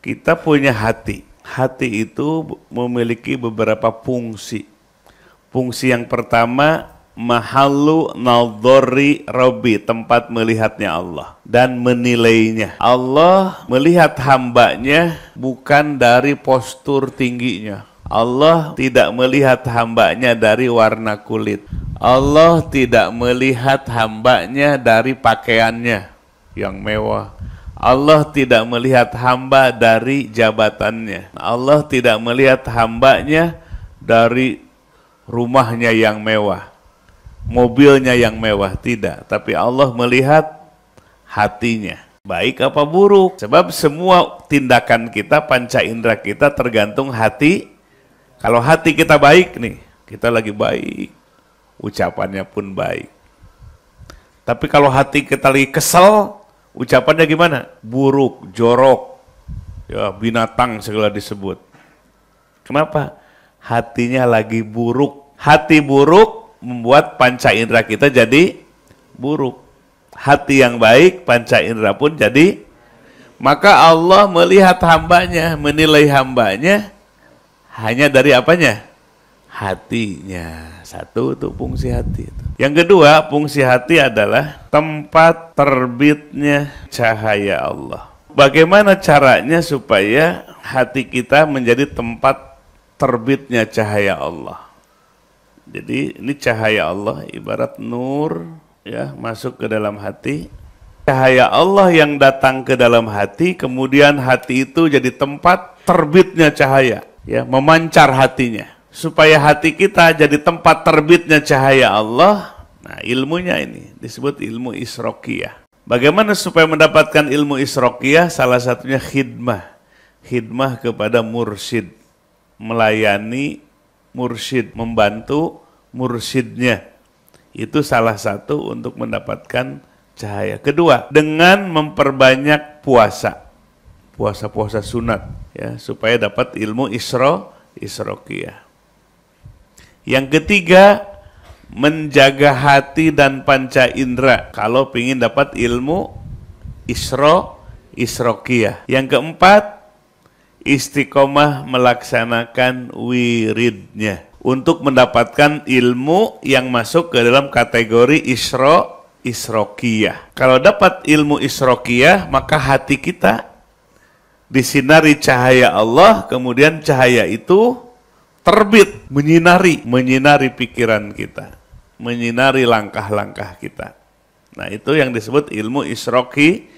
Kita punya hati. Hati itu memiliki beberapa fungsi. Fungsi yang pertama, mahallu nadhari Rabbi, tempat melihatnya Allah dan menilainya. Allah melihat hambanya bukan dari postur tingginya. Allah tidak melihat hambanya dari warna kulit. Allah tidak melihat hambanya dari pakaiannya yang mewah. Allah tidak melihat hamba dari jabatannya. Allah tidak melihat hambanya dari rumahnya yang mewah, mobilnya yang mewah, tidak. Tapi Allah melihat hatinya, baik apa buruk. Sebab semua tindakan kita, panca indera kita tergantung hati. Kalau hati kita baik nih, kita lagi baik, ucapannya pun baik. Tapi kalau hati kita lagi kesel, ucapannya gimana? Buruk, jorok, ya binatang segala disebut. Kenapa? Hatinya lagi buruk. Hati buruk membuat panca indera kita jadi buruk. Hati yang baik, panca indera pun jadi. Maka Allah melihat hambanya, menilai hambanya hanya dari apanya? Hatinya. Satu itu fungsi hati itu. Yang kedua, fungsi hati adalah tempat terbitnya cahaya Allah. Bagaimana caranya supaya hati kita menjadi tempat terbitnya cahaya Allah? Jadi ini cahaya Allah ibarat nur ya, masuk ke dalam hati. Cahaya Allah yang datang ke dalam hati, kemudian hati itu jadi tempat terbitnya cahaya, ya, memancar hatinya. Supaya hati kita jadi tempat terbitnya cahaya Allah. Nah, ilmunya ini disebut ilmu israqiyah. Bagaimana supaya mendapatkan ilmu israqiyah? Salah satunya khidmah. Khidmah kepada mursyid. Melayani mursyid, membantu mursyidnya. Itu salah satu untuk mendapatkan cahaya. Kedua, dengan memperbanyak puasa. Puasa-puasa sunat, ya, supaya dapat ilmu israqiyah. Yang ketiga, menjaga hati dan panca indera kalau ingin dapat ilmu israqiyah. Yang keempat, istiqomah melaksanakan wiridnya untuk mendapatkan ilmu yang masuk ke dalam kategori israqiyah. Kalau dapat ilmu israqiyah, maka hati kita disinari cahaya Allah, kemudian cahaya itu terbit, menyinari pikiran kita, menyinari langkah-langkah kita. Nah, itu yang disebut ilmu israqiyah.